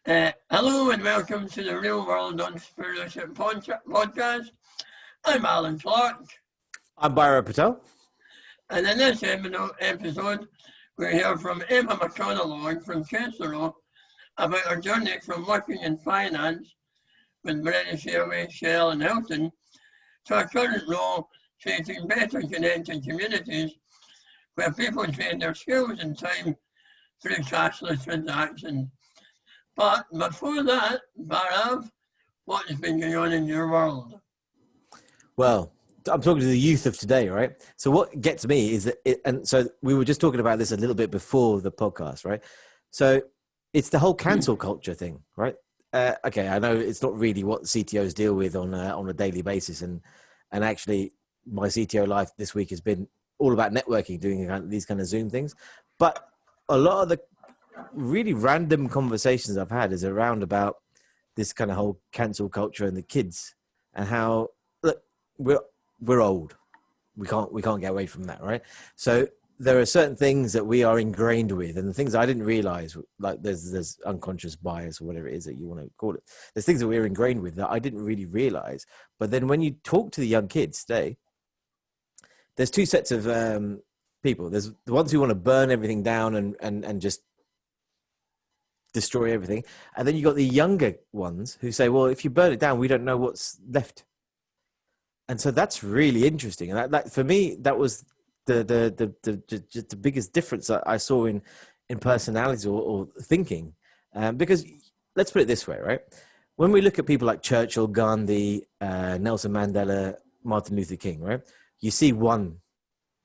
Hello and welcome to the Real World Entrepreneurship podcast. I'm Alan Clark. I'm Byron Patel. And in this episode, we hear from Emma McConalogue from Kesero about her journey from working in finance with British Airways, Shell and Hilton to her current role creating better connected communities where people trade their skills and time through cashless transactions. But before that, Barav, what has been going on in your world? Well, I'm talking to the youth of today, right? So what gets me is that, and so we were just talking about this a little bit before the podcast, right? So it's the whole cancel culture thing, right? Okay, I know it's not really what CTOs deal with on a daily basis, and actually, my CTO life this week has been all about networking, doing these kind of Zoom things. But a lot of the really random conversations I've had is around about this kind of whole cancel culture and the kids, and how look, we're old. We can't get away from that, right? So there are certain things that we are ingrained with, and the things I didn't realize, like there's unconscious bias or whatever it is that you want to call it. There's things that we're ingrained with that I didn't really realize. But then when you talk to the young kids today, there's two sets of people. There's the ones who want to burn everything down and just destroy everything. And then you got the younger ones who say, well, if you burn it down, we don't know what's left. And so that's really interesting. And that for me, that was the biggest difference that I saw in personalities or thinking. Because let's put it this way, right? When we look at people like Churchill, Gandhi, Nelson Mandela, Martin Luther King, right? You see one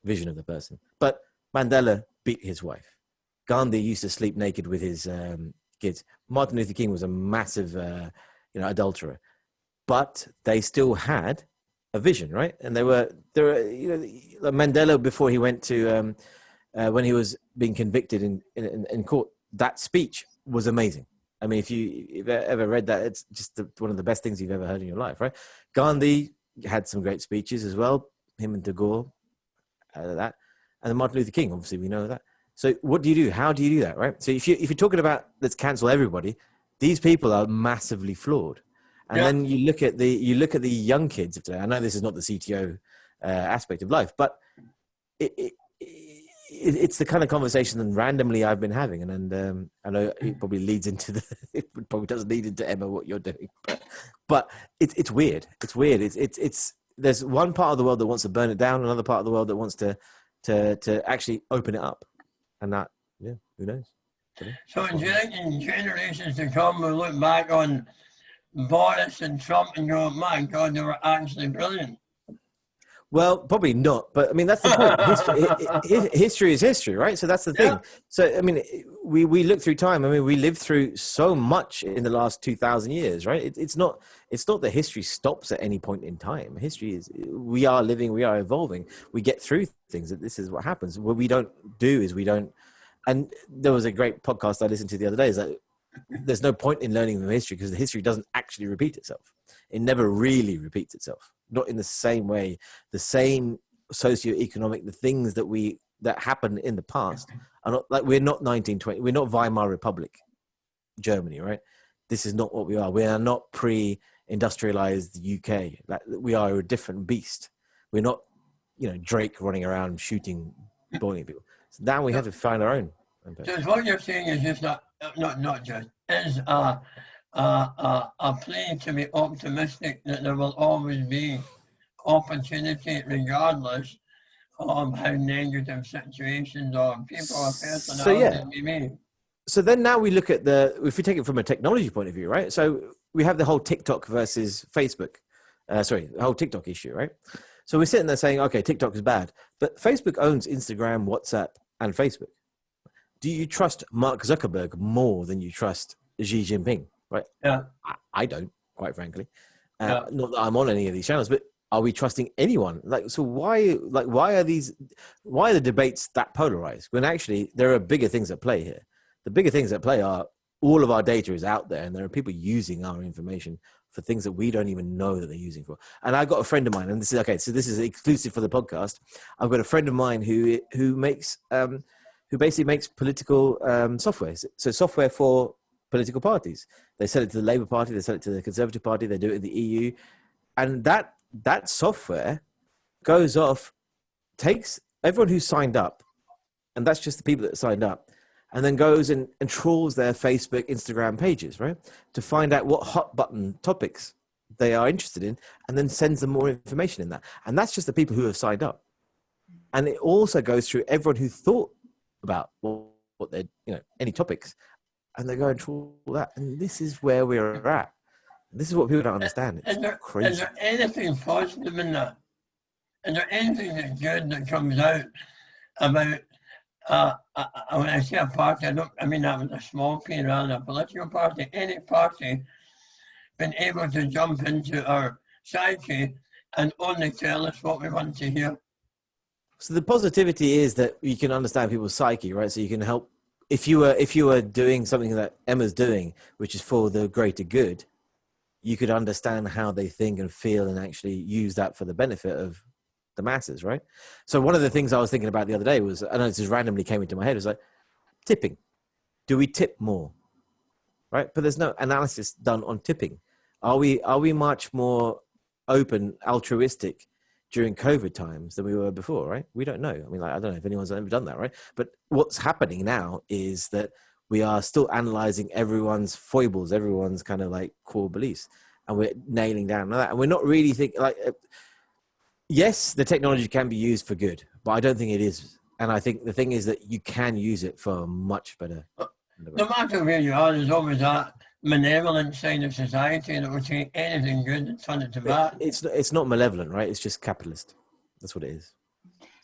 vision of the person. But Mandela beat his wife. Gandhi used to sleep naked with his kids. Martin Luther King was a massive, adulterer, but they still had a vision, right? And there were, Mandela before he went to, when he was being convicted in court, that speech was amazing. I mean, if you've ever read that, it's just one of the best things you've ever heard in your life, right? Gandhi had some great speeches as well. Him and Tagore, that, and then Martin Luther King, obviously we know that. So what do you do? How do you do that, right? So if you're talking about let's cancel everybody, these people are massively flawed. And then you look at the young kids of today. I know this is not the CTO aspect of life, but it's the kind of conversation that randomly I've been having, and I know it probably leads into it probably doesn't lead into Emma what you're doing, but it's weird. It's weird. It's there's one part of the world that wants to burn it down, another part of the world that wants to actually open it up. And that, who knows? So do you think in generations to come, we'll look back on Boris and Trump and go, my God, they were actually brilliant? Well, probably not. But I mean, that's the point. History is history, right? So that's the thing. Yeah. So, I mean, we look through time. I mean, we lived through so much in the last 2,000 years, right? It's not that history stops at any point in time. History is, we are living, we are evolving. We get through things. That this is what happens. What we don't do is we don't. And there was a great podcast I listened to the other day. Is that there's no point in learning from history because the history doesn't actually repeat itself. It never really repeats itself. Not in the same way, the same socioeconomic, the things that happened in the past are not like, we're not 1920, we're not Weimar Republic, Germany, right? This is not what we are. We are not pre-industrialized UK. Like, we are a different beast. We're not, Drake running around shooting, boiling people. So now we have to find our own. So what you're saying is just not just, is a plea to be optimistic that there will always be opportunity regardless of how negative situations or people or personalities may be. So then now we look at if we take it from a technology point of view, right? So we have the whole TikTok versus Facebook, the whole TikTok issue, right? So we're sitting there saying, okay, TikTok is bad, but Facebook owns Instagram, WhatsApp, and Facebook. Do you trust Mark Zuckerberg more than you trust Xi Jinping? Right? Yeah. I don't, quite frankly. Not that I'm on any of these channels, but are we trusting anyone? Why are the debates that polarized when actually there are bigger things at play here? The bigger things at play are all of our data is out there and there are people using our information for things that we don't even know that they're using for. And I've got a friend of mine, and this is exclusive for the podcast. I've got a friend of mine who basically makes political software. So software for political parties. They sell it to the Labour Party, they sell it to the Conservative Party, they do it in the EU. And that software goes off, takes everyone who's signed up, and that's just the people that signed up, and then goes and trawls their Facebook, Instagram pages, right, to find out what hot button topics they are interested in, and then sends them more information in that. And that's just the people who have signed up. And it also goes through everyone who thought about what they're, any topics, and they go and trawl that. And this is where we're at. This is what people don't understand. It's crazy. Is there anything positive in that? Is there anything that's good that comes out about, when I say a party, I mean that was a small p rather than a political party, any party been able to jump into our psyche and only tell us what we want to hear? So the positivity is that you can understand people's psyche, right? So you can help, if you were doing something that Emma's doing, which is for the greater good, you could understand how they think and feel and actually use that for the benefit of the masses, right? So one of the things I was thinking about the other day was, I know this just randomly came into my head, was like tipping. Do we tip more? Right? But there's no analysis done on tipping. Are we much more open, altruistic during COVID times than we were before, right? We don't know. I mean, I don't know if anyone's ever done that, right? But what's happening now is that we are still analyzing everyone's foibles, everyone's kind of like core beliefs, and we're nailing down that. And we're not really thinking like, yes, the technology can be used for good, but I don't think it is. And I think the thing is that you can use it for much better. No matter where you are, there's always that malevolent side of society that will take anything good and turn it to bad. It's not malevolent, right? It's just capitalist. That's what it is.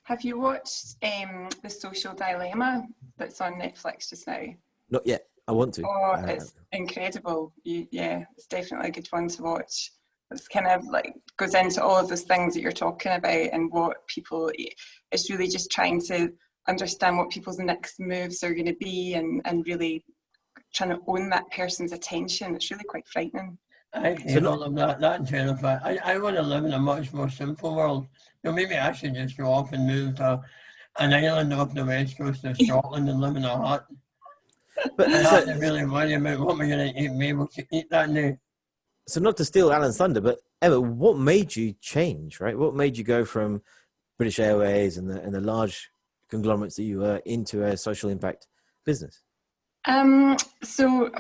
Have you watched The Social Dilemma that's on Netflix just now? Not yet. I want to. Oh, it's incredible. Yeah, it's definitely a good one to watch. It's kind of like goes into all of those things that you're talking about and what people, it's really just trying to understand what people's next moves are going to be and really trying to own that person's attention. It's really quite frightening. I hate all of that terrifying. I want to live in a much more simple world. Maybe I should just go off and move to an island off the west coast of Scotland and live in a hut. But I have to really worry about what we're going to eat, be able to eat that day. So not to steal Alan's thunder, but Emma, what made you change, right? What made you go from British Airways and the large conglomerates that you were into a social impact business? So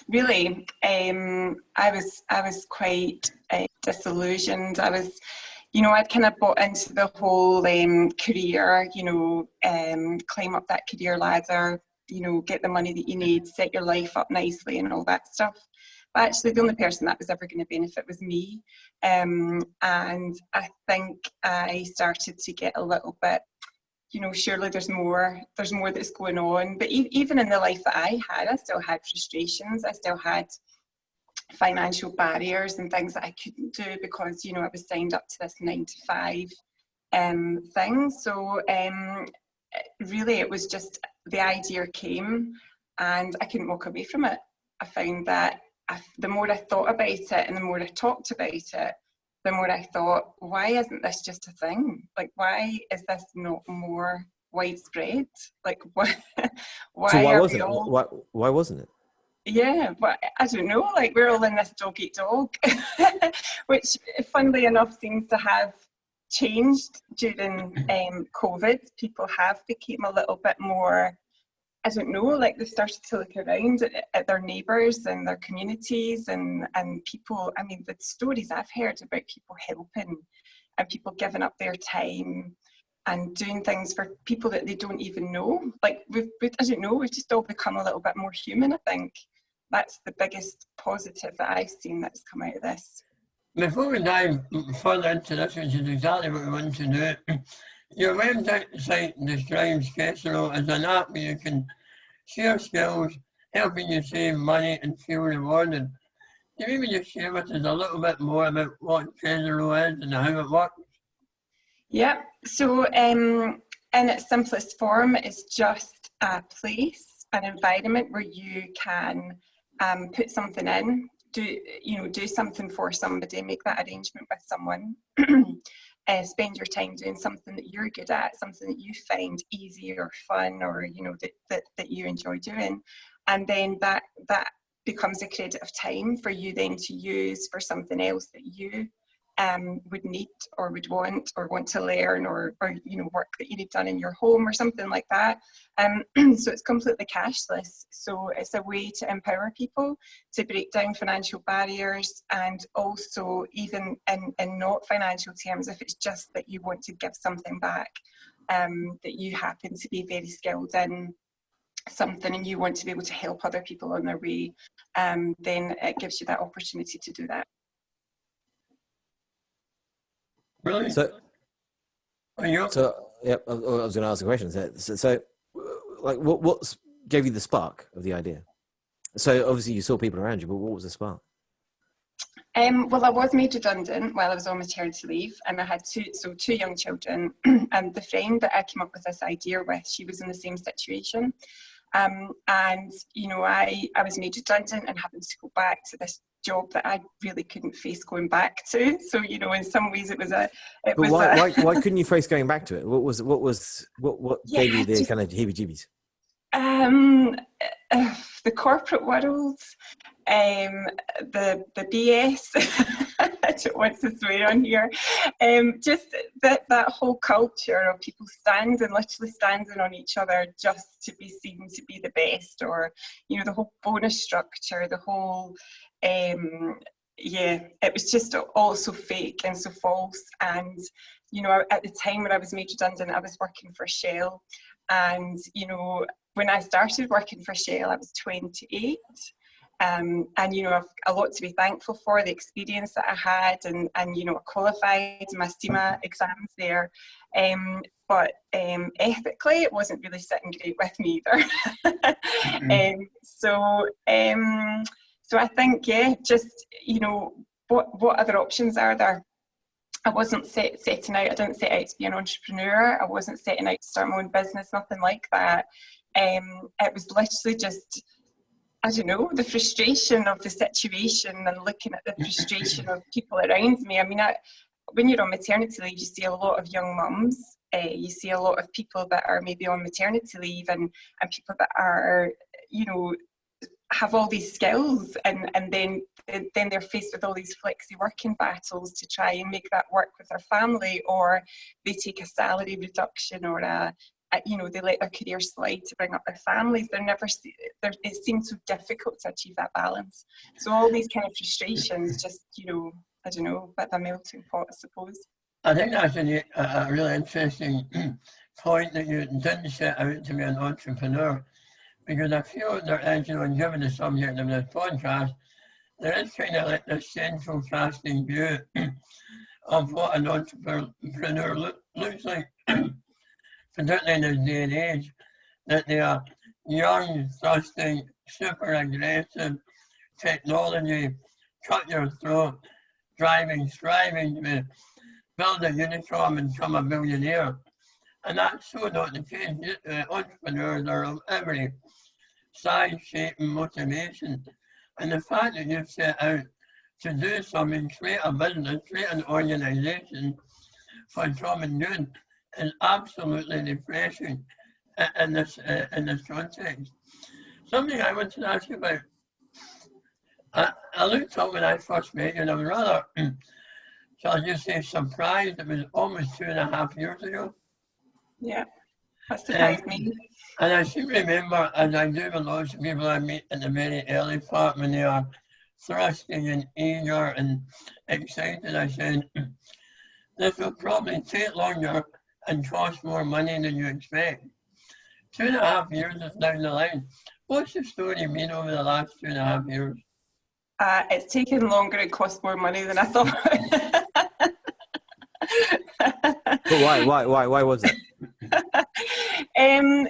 really, I was quite disillusioned. I'd kind of bought into the whole career, climb up that career ladder, get the money that you need, set your life up nicely and all that stuff. But actually the only person that was ever going to benefit was me. And I think I started to get a little bit, surely there's more that's going on. But even in the life that I still had frustrations. I still had financial barriers and things that I couldn't do because, I was signed up to this 9-to-5 thing. So really it was just the idea came and I couldn't walk away from it. I found that the more I thought about it and the more I talked about it, the more I thought, why isn't this just a thing? Like, why is this not more widespread? Like, why wasn't it? Why wasn't it? Yeah, but I don't know. Like, we're all in this dog eat dog, which, funnily enough, seems to have changed during COVID. People have become a little bit more, I don't know, like they started to look around at their neighbours and their communities and people. I mean, the stories I've heard about people helping and people giving up their time and doing things for people that they don't even know. Like, we've just all become a little bit more human, I think. That's the biggest positive that I've seen that's come out of this. Before we dive further into this, which is exactly what we want to do, your website describes Kesero as an app where you can share skills, helping you save money and feel rewarded. Can you maybe just share with us a little bit more about what Kesero is and how it works? Yeah, so in its simplest form, it's just a place, an environment where you can put something in, do something for somebody, make that arrangement with someone. Spend your time doing something that you're good at, something that you find easy or fun or that you enjoy doing, and then that becomes a credit of time for you then to use for something else that you would need or would want to learn, or work that you need done in your home or something like that. So it's completely cashless. So it's a way to empower people to break down financial barriers, and also even in not financial terms, if it's just that you want to give something back, that you happen to be very skilled in something and you want to be able to help other people on their way, then it gives you that opportunity to do that. Really? So, Yeah, I was going to ask a question. So like, what gave you the spark of the idea? So obviously you saw people around you, but what was the spark? Well, I was made redundant while I was on maternity leave, and I had two young children. And the friend that I came up with this idea with, she was in the same situation. And I was made redundant and having to go back to this job that I really couldn't face going back to. So in some ways why couldn't you face going back to it? What gave you the kind of heebie-jeebies? The corporate world, the BS. I don't want to swear on here. Just that whole culture of people literally standing on each other just to be seen to be the best, or the whole bonus structure, the whole it was just all so fake and so false. And at the time when I was made redundant, I was working for Shell, and when I started working for Shell, I was 28. And I've a lot to be thankful for, the experience that I had, and I qualified my SEMA exams there. But ethically, it wasn't really sitting great with me either. So I think, just what other options are there? I wasn't setting out. I didn't set out to be an entrepreneur. I wasn't setting out to start my own business. Nothing like that. It was literally just, I don't know, the frustration of the situation and looking at the frustration of people around me. I mean, when you're on maternity leave, you see a lot of young mums. You see a lot of people that are maybe on maternity leave, and people that are, have all these skills, and then they're faced with all these flexi working battles to try and make that work with their family, or they take a salary reduction, or they let their career slide to bring up their families. It seems so difficult to achieve that balance. So all these kind of frustrations, just I don't know, a bit of a melting pot, I suppose. I think that's a really interesting point, that you didn't set out to be an entrepreneur, because I feel there is, given the subject of this podcast, there is kind of like this central casting view of what an entrepreneur looks like, particularly in this day and age, that they are young, thrusting, super aggressive, technology, cut your throat, striving to build a unicorn and become a billionaire. And that's so not the case. Entrepreneurs are of every size, shape, and motivation. And the fact that you've set out to do something, create a business, create an organization for common good, is absolutely refreshing in this context. Something I wanted to ask you about. I looked up when I first met you, and I was rather, shall I just say, surprised. It was almost 2.5 years ago. Yeah, that surprised me. And I seem to remember, as I do with lots of people I meet in the very early part, when they are thrusting and eager and excited, I said, this will probably take longer and cost more money than you expect. 2.5 years is down the line. What's the story been over the last 2.5 years? It's taken longer and cost more money than I thought. But why was it?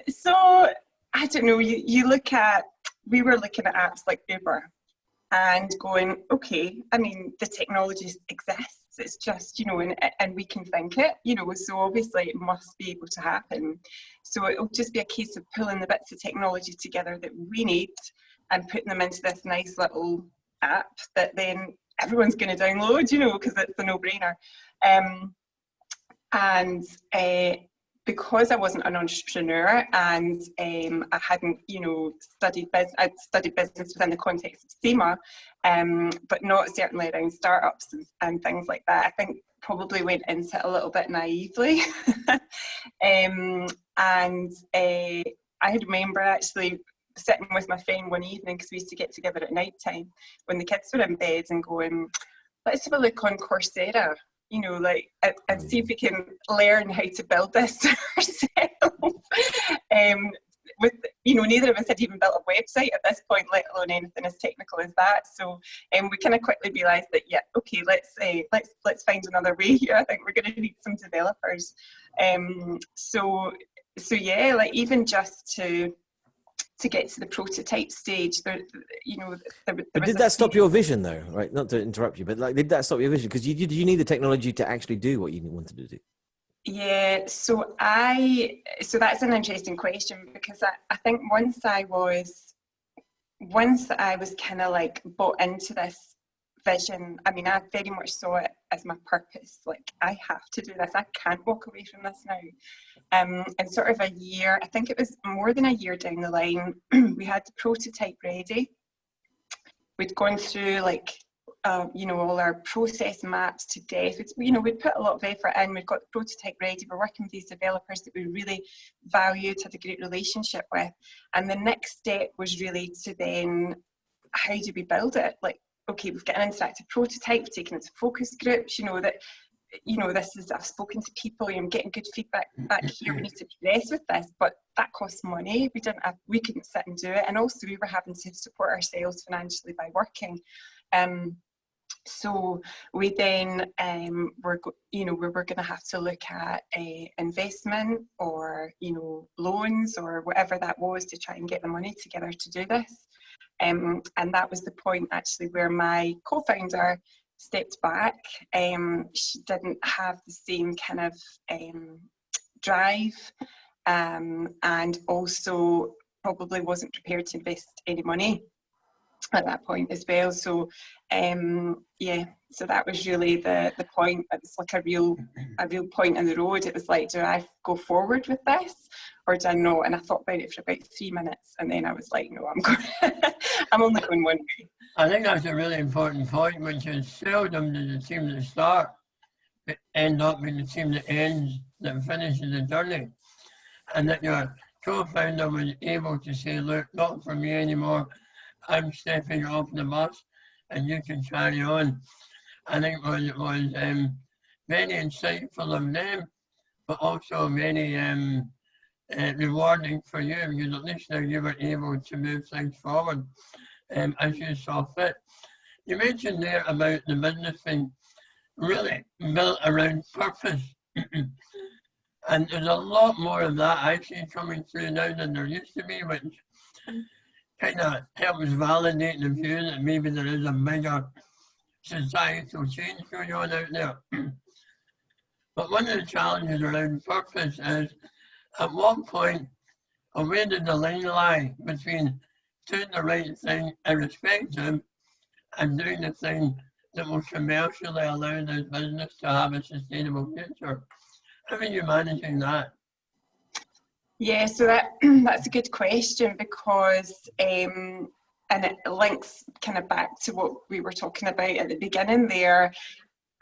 So I don't know. We were looking at apps like Uber and going, okay, I mean, the technology exists. It's just, and we can think it, so obviously it must be able to happen. So it'll just be a case of pulling the bits of technology together that we need and putting them into this nice little app that then everyone's going to download, because it's a no-brainer. because I wasn't an entrepreneur and I hadn't, studied business, I'd studied business within the context of SEMA, but not certainly around startups and things like that. I think probably went into it a little bit naively. I remember actually sitting with my friend one evening, because we used to get together at night time when the kids were in bed, and going, let's have a look on Coursera, and see if we can learn how to build this ourselves. Neither of us had even built a website at this point, let alone anything as technical as that. So we kind of quickly realised that, yeah, okay, let's find another way here. I think we're going to need some developers. So yeah, like even just to get to the prototype stage, there but did that stop your vision though? Right, not to interrupt you, but like, did that stop your vision? Because you need the technology to actually do what you wanted to do. Yeah, so that's an interesting question, because I think once I was kind of like bought into this vision, I mean, I very much saw it as my purpose. Like, I have to do this. I can't walk away from this now. And sort of a year, I think it was more than a year down the line, we had the prototype ready. We'd gone through all our process maps to death. We'd put a lot of effort in. We'd got the prototype ready. We're working with these developers that we really valued, had a great relationship with. And the next step was really to then, how do we build it? Like, okay, we've got an interactive prototype, we've taken it to focus groups, I've spoken to people, I'm getting good feedback back here, we need to progress with this, but that costs money. We couldn't sit and do it. And also we were having to support ourselves financially by working. So we then we were going to have to look at investment or loans or whatever that was to try and get the money together to do this. And that was the point actually where my co-founder stepped back. She didn't have the same kind of drive, and also probably wasn't prepared to invest any money at that point as well. So so that was really the point. It was like a real point in the road. It was like, do I go forward with this or do I not? And I thought about it for about 3 minutes, and then I was like, no, I'm only going one way. I think that's a really important point, which is seldom does the team that start end up with the team that ends, that finishes the journey. And that your co-founder was able to say, look, not for me anymore, I'm stepping off the bus and you can carry on. I think it was very insightful of them, but also very rewarding for you, because at least now you were able to move things forward as you saw fit. You mentioned there about the business thing really built around purpose. And there's a lot more of that I see coming through now than there used to be, which kind of helps validate the view that maybe there is a bigger societal change going on out there. But one of the challenges around purpose is, at what point, or where did the line lie between doing the right thing irrespective and doing the thing that will commercially allow this business to have a sustainable future? How are you managing that? Yeah, so that's a good question, because and it links kind of back to what we were talking about at the beginning there.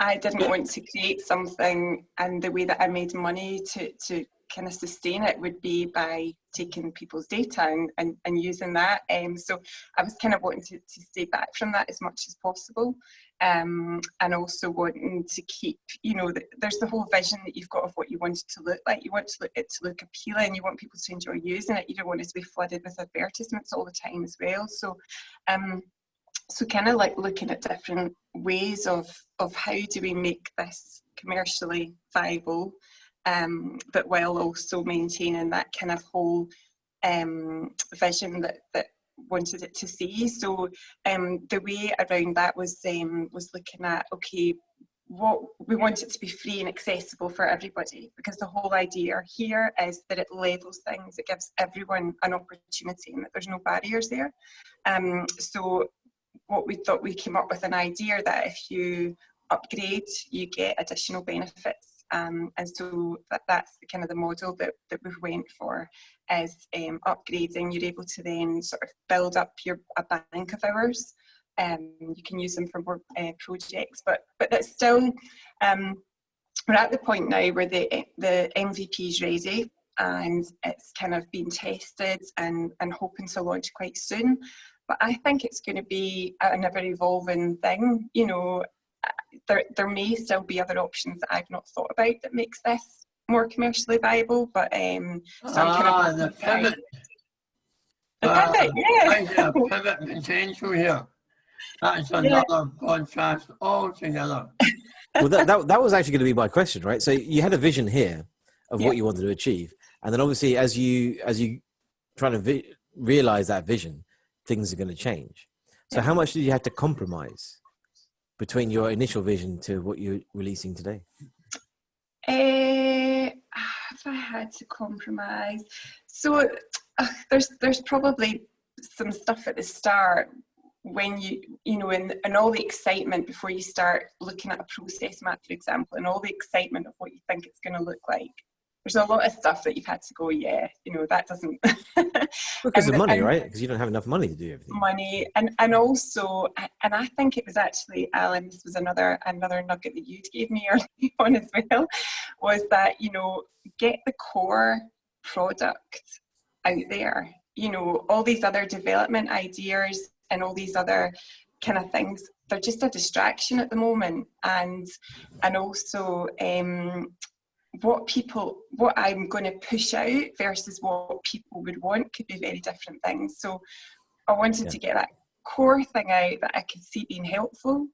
I didn't want to create something, and the way that I made money to kind of sustain it would be by taking people's data and using that. So I was kind of wanting to stay back from that as much as possible. And also wanting to keep, there's the whole vision that you've got of what you want it to look like. You want it to look appealing. You want people to enjoy using it. You don't want it to be flooded with advertisements all the time as well. So kind of like looking at different ways of how do we make this commercially viable, but while also maintaining that kind of whole vision that wanted it to see. So the way around that was looking at, okay, what we want it to be free and accessible for everybody, because the whole idea here is that it levels things, it gives everyone an opportunity, and that there's no barriers there. So what we thought, we came up with an idea that if you upgrade, you get additional benefits. And so that's the kind of the model that we went for, is upgrading. You're able to then sort of build up a bank of hours. You can use them for more projects, but that's still, we're at the point now where the MVP is ready and it's kind of being tested and hoping to launch quite soon. But I think it's going to be an ever evolving thing. You know, there may still be other options that I've not thought about that makes this more commercially viable. But so I'm kind of the pivot. The pivot, yeah. Pivot potential here. That's another podcast altogether. Well, that was actually going to be my question, right? So you had a vision here of what you wanted to achieve, and then obviously as you trying to realize that vision, things are going to change. So how much did you have to compromise between your initial vision to what you're releasing today? Have I had to compromise? So there's probably some stuff at the start when you know, and all the excitement before you start looking at a process map, for example, and all the excitement of what you think it's going to look like. There's a lot of stuff that you've had to go, that doesn't. Because of money, right? Because you don't have enough money to do everything. Money, and also, and I think it was actually, Alan, this was another nugget that you gave me early on as well, was that, get the core product out there. All these other development ideas and all these other kind of things, they're just a distraction at the moment. And also, what I'm going to push out versus what people would want could be very different things. So I wanted to get that core thing out that I could see being helpful,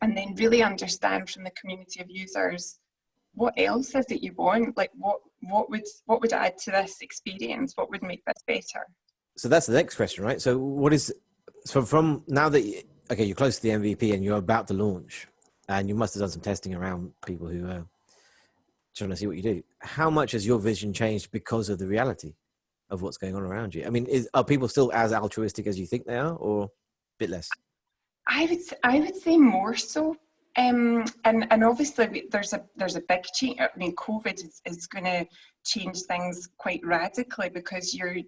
and then really understand from the community of users, what else is it you want? Like what would add to this experience? What would make this better? So that's the next question, right? So from now that you're close to the MVP and you're about to launch, and you must have done some testing around people who are trying to see what you do. How much has your vision changed because of the reality of what's going on around you? I mean, are people still as altruistic as you think they are, or a bit less? I would say more so. And obviously there's a big change. I mean, COVID is going to change things quite radically, because you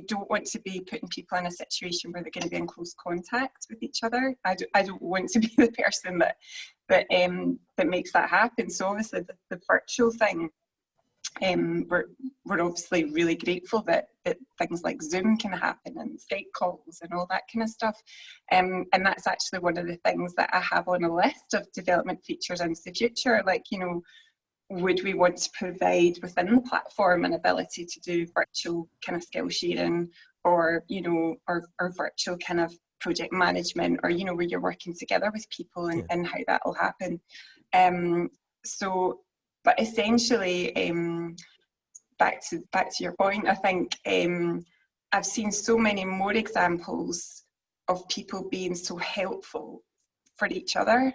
don't want to be putting people in a situation where they're going to be in close contact with each other. I don't want to be the person that makes that happen. So obviously the virtual thing, we're obviously really grateful that things like Zoom can happen and Skype calls and all that kind of stuff. And that's actually one of the things that I have on a list of development features into the future. Like, would we want to provide within the platform an ability to do virtual kind of skill sharing, or virtual kind of project management, or where you're working together with people and how that will happen. But essentially, back to your point, I think I've seen so many more examples of people being so helpful for each other,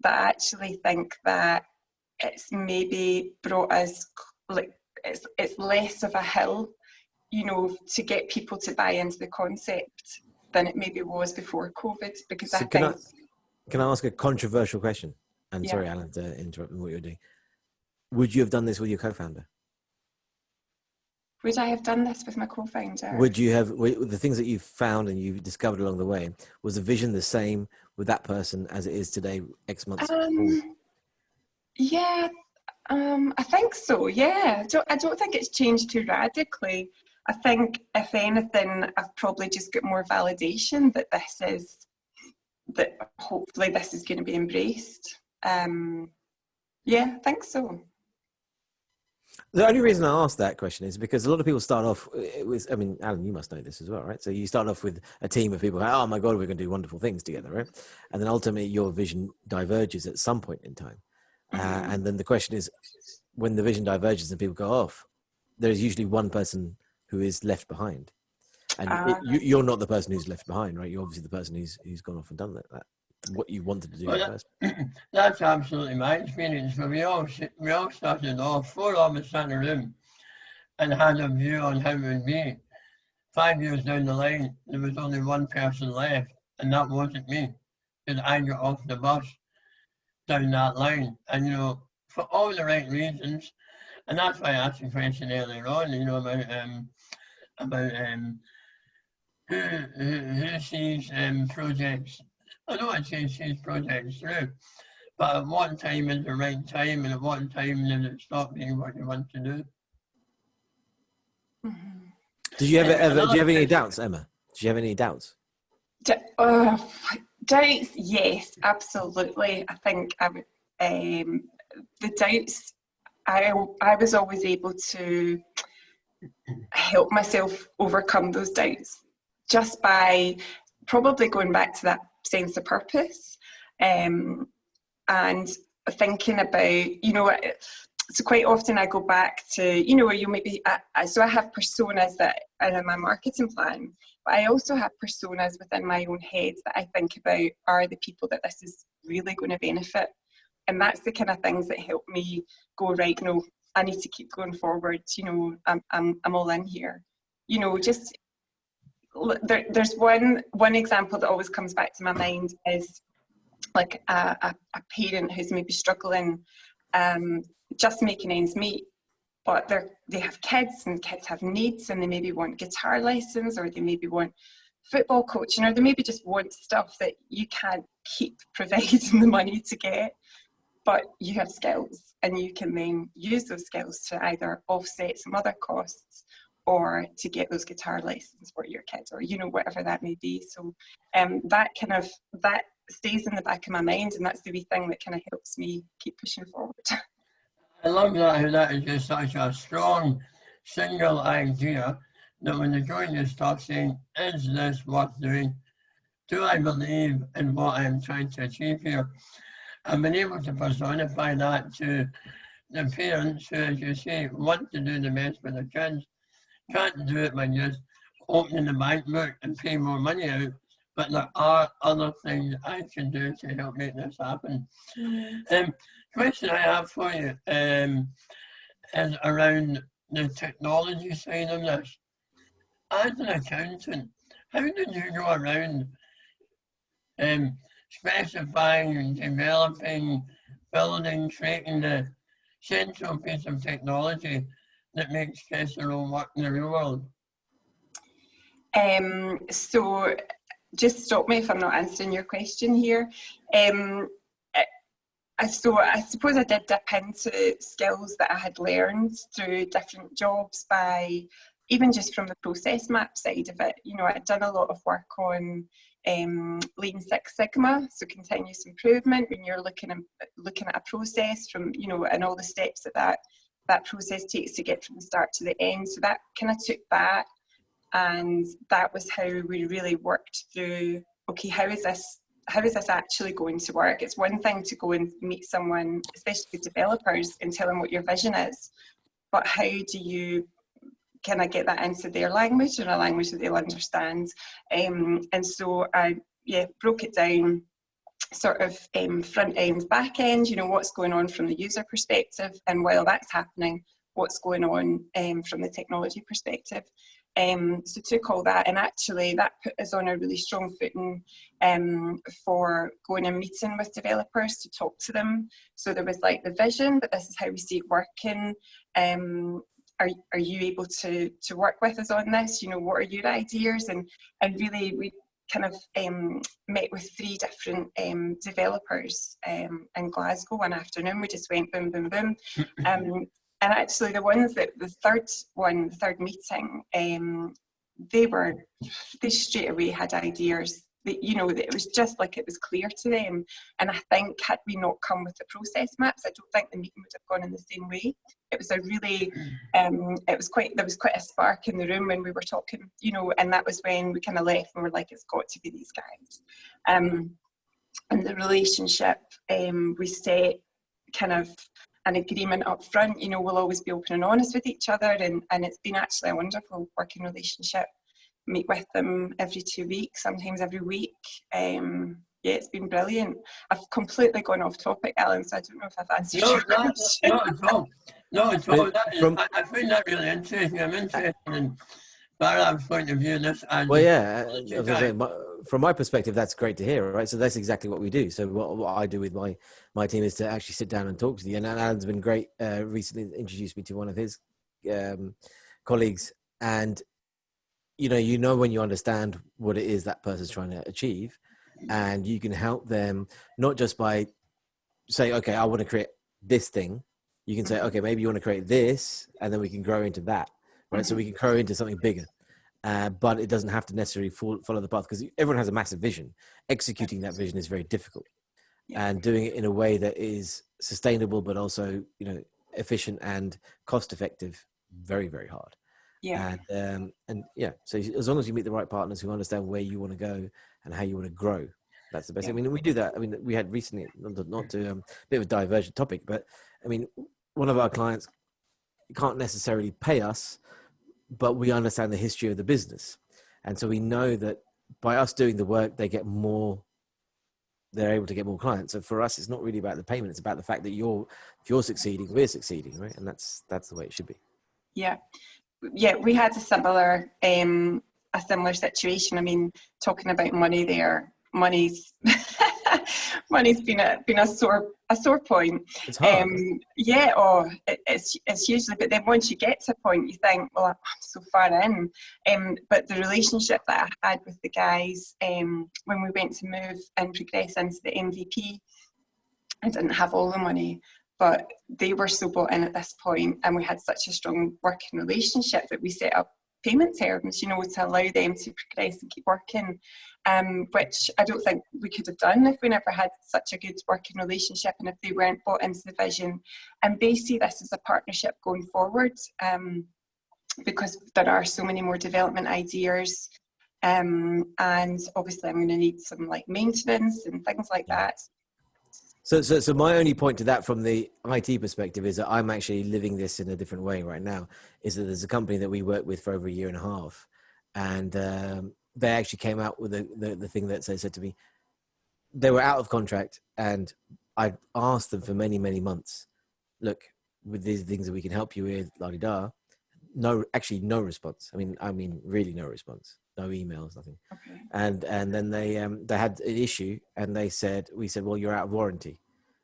that I actually think that it's maybe brought us, like, it's less of a hill, to get people to buy into the concept than it maybe was before COVID. Because can I ask a controversial question? And sorry, Alan, to interrupt what you're doing. Would you have done this with your co-founder? Would I have done this with my co-founder? Would you have, the things that you've found and you've discovered along the way, was the vision the same with that person as it is today, X months forward? Yeah, I think so. Yeah, I don't think it's changed too radically. I think, if anything, I've probably just got more validation that hopefully this is going to be embraced. Yeah, I think so. The only reason I asked that question is because a lot of people start off with, I mean, Alan, you must know this as well, right? So you start off with a team of people, oh my God, we're going to do wonderful things together, right? And then ultimately your vision diverges at some point in time. And then the question is, when the vision diverges and people go off, there's usually one person who is left behind. And you're not the person who's left behind, right? You're obviously the person who's gone off and done that what you wanted to do first. That's absolutely my experience. But we all started off, 4 of us in a room, and had a view on how it would be. 5 years down the line, there was only one person left, and that wasn't me, because I got off the bus down that line. And for all the right reasons. And that's why I asked the question earlier on, you know, about who sees projects. I know I say sees projects through, but at what time is the right time, and at what time does it stop being what you want to do? Mm-hmm. Did you do you have any doubts, Emma? Did you have any doubts? Doubts, yes, absolutely. I think I would, the doubts, I was always able to help myself overcome those doubts just by probably going back to that sense of purpose, and thinking about, you know, so quite often I go back to, you know, where you maybe, so I have personas that are in my marketing plan, but I also have personas within my own head that I think about are the people that this is really going to benefit. And that's the kind of things that help me go, right, no, I need to keep going forward, you know, I'm all in here. You know, just, there's one example that always comes back to my mind is like a parent who's maybe struggling, just making ends meet, but they have kids and kids have needs, and they maybe want guitar lessons, or they maybe want football coaching, or they maybe just want stuff that you can't keep providing the money to get, but you have skills and you can then use those skills to either offset some other costs or to get those guitar lessons for your kids, or, you know, whatever that may be. So that stays in the back of my mind, and that's the wee thing that kind of helps me keep pushing forward. I love that, how that is just such a strong single idea that when the joint is stop saying, is this worth doing? Do I believe in what I'm trying to achieve here? I've been able to personify that to the parents who, as you say, want to do the best for their kids, can't do it by just opening the bank book and pay more money out, but there are other things I can do to help make this happen. Question I have for you is around the technology side of this. As an accountant, how did you go around specifying, developing, building, creating the central piece of technology that makes Kesero work in the real world? So just stop me if I'm not answering your question here. So I suppose I did dip into skills that I had learned through different jobs, by even just from the process map side of it. You know, I'd done a lot of work on Lean Six Sigma, so continuous improvement, when you're looking at a process from, you know, and all the steps that process takes to get from the start to the end. So that kind of took that, and that was how we really worked through, okay, how is this actually going to work? It's one thing to go and meet someone, especially developers, and tell them what your vision is, but how do you kind of get that into their language, and a language that they'll understand? And so I broke it down sort of front end, back end, you know, what's going on from the user perspective, and while that's happening, what's going on from the technology perspective. So took all that, and actually that put us on a really strong footing for going and meeting with developers to talk to them. So there was like the vision, but this is how we see it working. Are you able to work with us on this? You know, what are your ideas? And really we kind of met with 3 different developers in Glasgow one afternoon. We just went boom, boom, boom. And actually the ones that, the third meeting, they straight away had ideas that, you know, that it was just like it was clear to them. And I think had we not come with the process maps, I don't think the meeting would have gone in the same way. It was a really, there was quite a spark in the room when we were talking, you know, and that was when we kind of left and we're like, it's got to be these guys. And the relationship, we set kind of an agreement up front, you know, we'll always be open and honest with each other, and it's been actually a wonderful working relationship. Meet with them every 2 weeks, sometimes every week. Yeah, it's been brilliant. I've completely gone off topic, Alan, so I don't know if I've answered your question. Not at all. Not at all. I find that really interesting. I'm interested in Barab's point of view, this and Well, yeah, I was gonna say, from my perspective, that's great to hear, right? So that's exactly what we do. So what I do with my team is to actually sit down and talk to you. And Alan's been great. Recently introduced me to one of his colleagues, and you know when you understand what it is that person's trying to achieve, and you can help them not just by saying, okay, I want to create this thing. You can say, okay, maybe you want to create this, and then we can grow into that, right? So we can grow into something bigger. But it doesn't have to necessarily follow the path, because everyone has a massive vision. Executing that vision is very difficult, and doing it in a way that is sustainable, but also, efficient and cost effective, very, very hard. Yeah. And yeah, so as long as you meet the right partners who understand where you want to go and how you want to grow, that's the best. I mean, we do that. I mean, we had recently, not to a bit of a divergent topic, but I mean, one of our clients can't necessarily pay us, but we understand the history of the business. And so we know that by us doing the work, they're able to get more clients. So for us, it's not really about the payment. It's about the fact that if you're succeeding, we're succeeding, right? And that's the way it should be. Yeah. Yeah. We had a similar situation. I mean, talking about money there, money's been a sore point. It's hard. It's usually, but then once you get to a point, you think, well, I'm so far in. But the relationship that I had with the guys when we went to move and progress into the MVP, I didn't have all the money, but they were so bought in at this point, and we had such a strong working relationship that we set up payment terms, to allow them to progress and keep working, which I don't think we could have done if we never had such a good working relationship and if they weren't bought into the vision. And they see this as a partnership going forward, because there are so many more development ideas, and obviously I'm going to need some like maintenance and things like that. So my only point to that from the IT perspective is that I'm actually living this in a different way right now, is that there's a company that we worked with for over a year and a half, and they actually came out with the thing that they said to me, they were out of contract, and I asked them for many, many months, look, with these things that we can help you with, la-di-da. No response. I mean, really no response. No emails, nothing. Okay. And then they had an issue, and we said, well, you're out of warranty.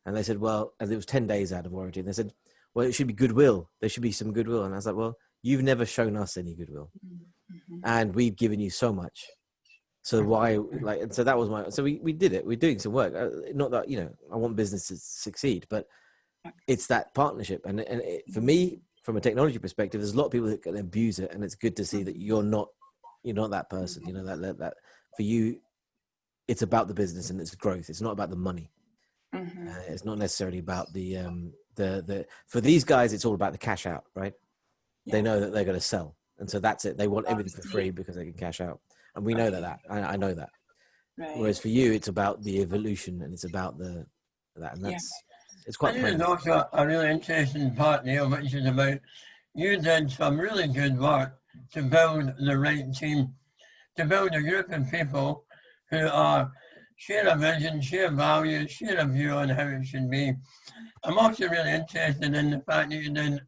And they said, well, and it was 10 days out of warranty. And they said, well, it should be goodwill. There should be some goodwill. And I was like, well, you've never shown us any goodwill. Mm-hmm. And we've given you so much. So why, and so that was so we did it. We're doing some work. Not that, I want business to succeed, but it's that partnership. And for me, from a technology perspective, there's a lot of people that can abuse it. And it's good to see that you're not that person, that for you, it's about the business and its growth. It's not about the money. Mm-hmm. It's not necessarily about the for these guys, it's all about the cash out, right? Yeah. They know that they're going to sell. And so that's it. They want everything for free because they can cash out. And we know that. I know that. Right. Whereas for you, it's about the evolution, and it's about that. And that's, it's quite. There's also a really interesting part, Neil, which is about you did some really good work to build the right team, to build a group of people who share a vision, share values, share a view on how it should be. I'm also really interested in the fact that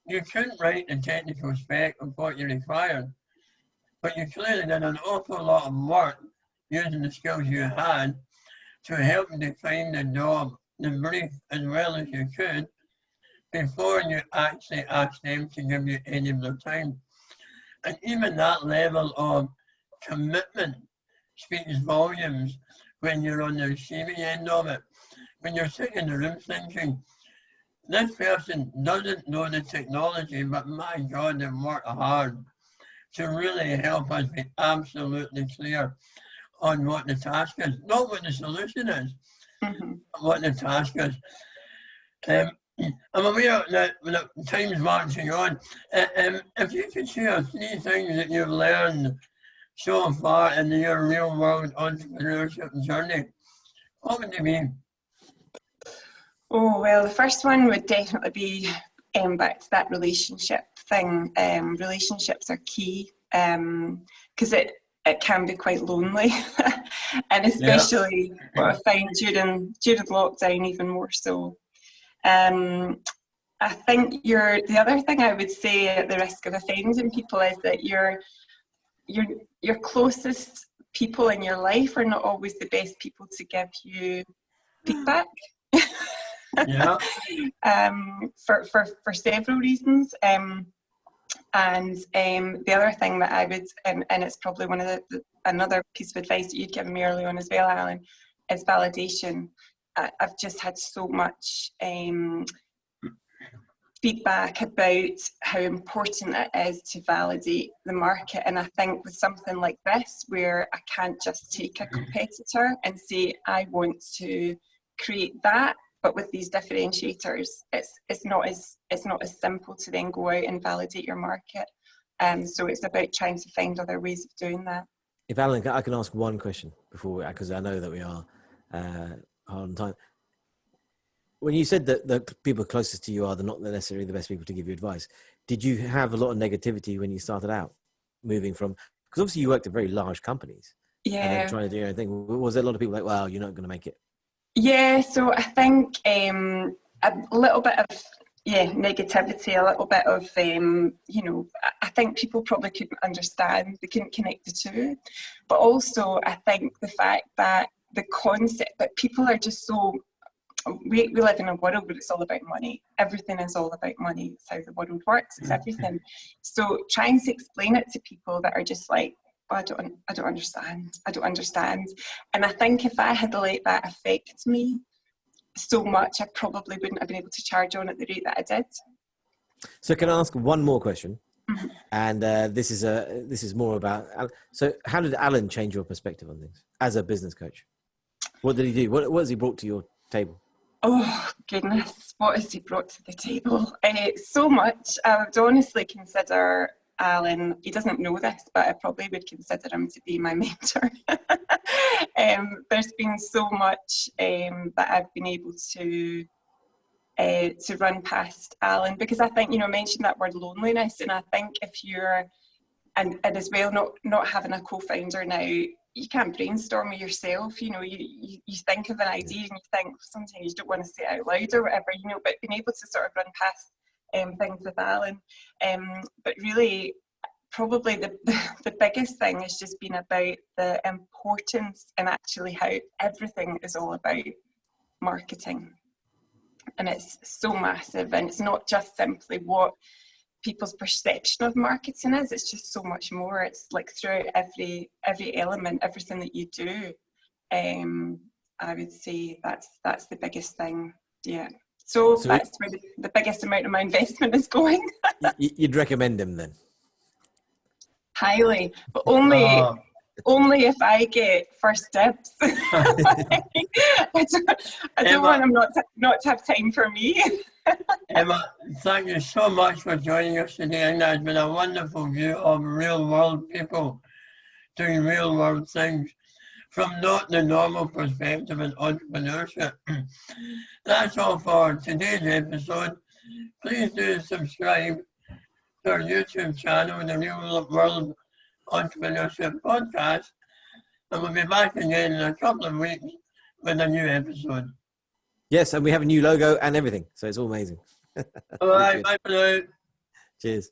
you couldn't write the technical spec of what you required, but you clearly did an awful lot of work using the skills you had to help define the job, the brief, as well as you could, before you actually asked them to give you any of their time. And even that level of commitment speaks volumes when you're on the receiving end of it. When you're sitting in the room thinking, this person doesn't know the technology, but my God, they worked hard to really help us be absolutely clear on what the task is, not what the solution is, mm-hmm. but what the task is. I'm aware that time's marching on. If you could share 3 things that you've learned so far in your real-world entrepreneurship journey, what would they be? Oh, well, the first one would definitely be back to that relationship thing. Relationships are key because it can be quite lonely, and especially what I find during lockdown, even more so. I think the other thing I would say at the risk of offending people is that your closest people in your life are not always the best people to give you feedback. Yeah. For several reasons. And the other thing that I would, and it's probably one of another piece of advice that you'd given me early on as well, Alan, is validation. I've just had so much feedback about how important it is to validate the market. And I think with something like this, where I can't just take a competitor and say, I want to create that, but with these differentiators, it's not as simple to then go out and validate your market. So it's about trying to find other ways of doing that. If Alan, I can ask one question before, because I know that we are hard on time. When you said that the people closest to you are not necessarily the best people to give you advice, did you have a lot of negativity when you started out, moving from, because obviously you worked at very large companies, Yeah, and then trying to do your own thing? Was there a lot of people like, well, you're not going to make it? Yeah, so I think a little bit of negativity, a little bit of I think people probably couldn't understand, they couldn't connect the two, but also I think the fact that the concept that people are just so, we live in a world where it's all about money. Everything is all about money. It's how the world works. It's everything. So trying to explain it to people that are just like, oh, I don't understand. And I think if I had let that affect me so much, I probably wouldn't have been able to charge on at the rate that I did. So can I ask one more question? Mm-hmm. And this is more about, so how did Alan change your perspective on things as a business coach? What did he do? What has he brought to your table? Oh, goodness, what has he brought to the table? So much. I would honestly consider Alan, he doesn't know this, but I probably would consider him to be my mentor. There's been so much that I've been able to run past Alan, because I think, I mentioned that word loneliness, and I think if you're, and as well, not having a co-founder now, you can't brainstorm it yourself. You think of an idea and you think sometimes you don't want to say it out loud or whatever, but being able to sort of run past things with Alan. But really, probably the biggest thing has just been about the importance and actually how everything is all about marketing. And it's so massive, and it's not just simply what people's perception of marketing is, it's just so much more. It's like throughout every element, everything that you do. I would say that's the biggest thing. Yeah. So that's where the biggest amount of my investment is going. You'd recommend him then? Highly, but only if I get first dibs. I don't want him not to have time for me. Emma, thank you so much for joining us today, and that's been a wonderful view of real world people doing real world things from not the normal perspective in entrepreneurship. That's all for today's episode. Please do subscribe to our YouTube channel, the Real World Entrepreneurship Podcast, and we'll be back again in a couple of weeks with a new episode. Yes, and we have a new logo and everything, so it's all amazing. All right, bye for now. Cheers.